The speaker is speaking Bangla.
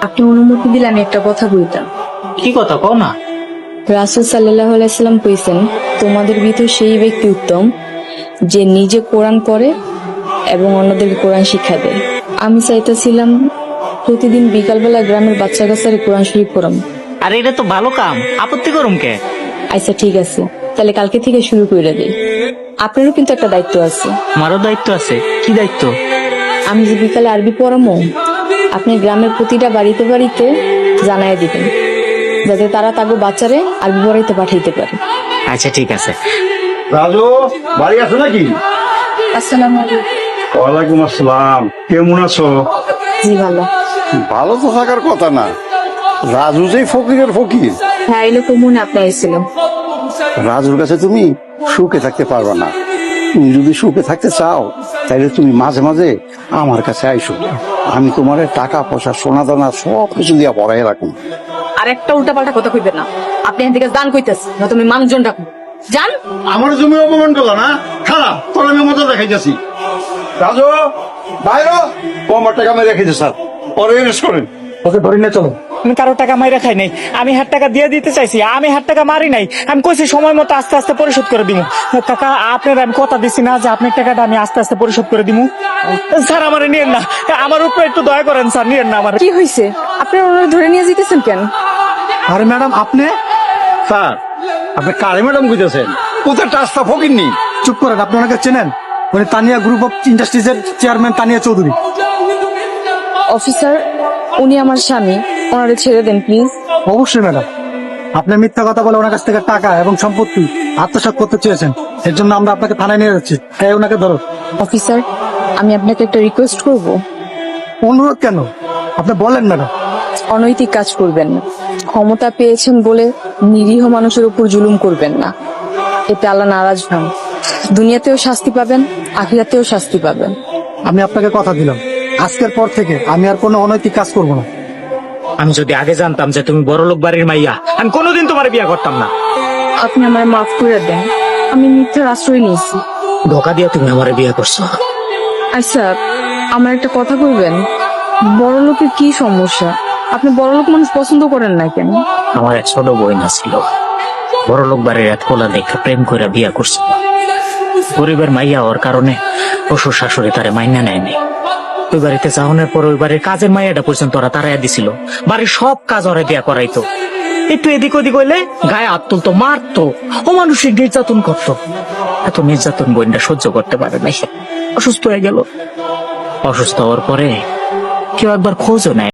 আপনি অনুমতি দিলে আমি একটা কথা বলতাম। কি কথা কও না? রাসূল সাল্লাল্লাহু আলাইহি সাল্লাম কইছেন, তোমাদের ভিতর সেই ব্যক্তি উত্তম যে নিজে কোরআন পড়ে এবং অন্যদেরকে কোরআন শিক্ষা দেয়। আমি চাইতেছিলাম প্রতিদিন বিকালবেলা গ্রামের বাচ্চা কাচ্চারে কোরআন শরীফ পড়াম। আরে এটা তো ভালো কাম, আপত্তি করুম কে? আচ্ছা ঠিক আছে, তাহলে কালকে থেকে শুরু করে দিই। আপনারও কিন্তু একটা দায়িত্ব আছে। আমারও দায়িত্ব আছে। কি দায়িত্ব? আমি যে বিকালে আরবি পড়ামো, আপনি গ্রামের প্রতিটা বাড়িতে বাড়িতে জানায় দিবেন, যাতে তারা তাকে বাচ্চারে আরবি পড়াইতে পাঠাইতে পারে। আচ্ছা ঠিক আছে। রাজু বাড়ি আছে নাকি? আসসালামু আলাইকুম। ওয়ালাইকুম আসসালাম, কেমন আছো? জি ভালো। ভালো তো থাকার কথা না, রাজু যে ফকিরের ফকির। হ্যাঁ, এরকম মনে আপনি এসেছিলাম। রাজুর কাছে তুমি সুখে থাকতে পারবে না। তুমি যদি সুখে থাকতে চাও তাহলে তুমি মাঝে মাঝে আমার কাছে আইসো। আমি তোমার টাকা পয়সা সোনা দানা সব কিছু দিয়া পড়াই রাখুন। আর একটা উল্টাপাল্টা কথা কইবেন না। আপনি এখান থেকে দান কইতেছেন না, তুমি মানুষজন ডাকুন। জান, আমার জমি অপমান করলো না, খারাপ তোর আমি মজা দেখাইতেছি। রাজু বাইরে আমার টাকা আমি রেখেছি স্যার, পরে ইউজ করেন। ওকে ধরে নিয়ে চলো। আমি কারো টাকা মাইরা খাই নাই, আমি হাত টাকা দিয়ে দিতে চাইছি, আমি হাত টাকা মারি নাই। আমি কইছি সময় মতো আস্তে আস্তে পরিশোধ করে দিব। কাকা আপনার আমি কথা দিছি না যে আপনার টাকাটা আমি আস্তে আস্তে পরিশোধ করে দিব। স্যার আমার নিয়েন না, আমার উপরে একটু দয়া করেন স্যার, নিয়েন না আমার। কি হয়েছে? আপনারা ওনারা ধরে নিয়ে যেতেছেন কেন? আরে ম্যাডাম আপনি স্যার আপনি কারে ম্যাডাম কইতেছেন? কোথায় রাস্তা ফকির নি? চুপ করেন, আপনি ওনাকে চেনেন? উনি তানিয়া গ্রুপ অফ ইন্ডাস্ট্রিজ এর চেয়ারম্যান তানিয়া চৌধুরী। অফিসার, উনি আমার স্বামী, ওনারে ছেড়ে দেন প্লিজ। অবশ্যই ম্যাডাম, আপনি মিথ্যা কথা বলে ওনার কাছ থেকে টাকা এবং সম্পত্তি আত্মসাৎ করতে চেয়েছেন, এর জন্য আমরা আপনাকে থানায় নিয়ে যাচ্ছি। এই ওনাকে ধরো। অফিসার, আমি আপনাকে একটা রিকোয়েস্ট করব। অনুরোধ কেন? আপনি বলেন ম্যাডাম। অনৈতিক কাজ করবেন না। ক্ষমতা পেয়েছেন বলে নিরীহ মানুষের উপর জুলুম করবেন না, এতে আল্লাহ নারাজ হন। দুনিয়াতেও শাস্তি পাবেন, আখিরাতেও শাস্তি পাবেন। আমি আপনাকে কথা দিলাম, আজকের পর থেকে আমি আর কোনো অনৈতিক কাজ করব না। আমি যদি আগে জানতাম যে তুমি বড় লোক বাড়ির মাইয়া, আমি কোনোদিন তোমার বিয়ে করতাম না। আপনি আমার মাফ করে দেন, আমি মিথ্যার আশ্রয় নিয়েছি। ধোকা দিয়ে তুমি আমার বিয়ে করছো। আচ্ছা, আমার একটা কথা বলবেন, বড় লোকের কি সমস্যা? আপনি বড় লোক মানুষ পছন্দ করেন না কেন? আমার এক ছোট বোন ছিল, বড় লোক বাড়ির এক কোলা দেখে প্রেম করে বিয়ে করছে। গরিবের মাইয়া হওয়ার কারণে শ্বশুর শাশুড়ি তারে মাইনা নেয়নি। ওই বাড়িতে চাহনের পর ওই বাড়ির কাজের মাইয়াটা পর্যন্ত ওরা তারাই দিছিল। বাড়ির সব কাজ ওরা দিয়া করাইতো। একটু এদিক ওদিক হইলে গায়ে হাত তুলতো, মারতো, অমানুষিক নির্যাতন করতো। এত নির্যাতন বোনটা সহ্য করতে পারে নাই, অসুস্থ হয়ে গেল। অসুস্থ হওয়ার পরে কেউ একবার খোঁজও নেয়।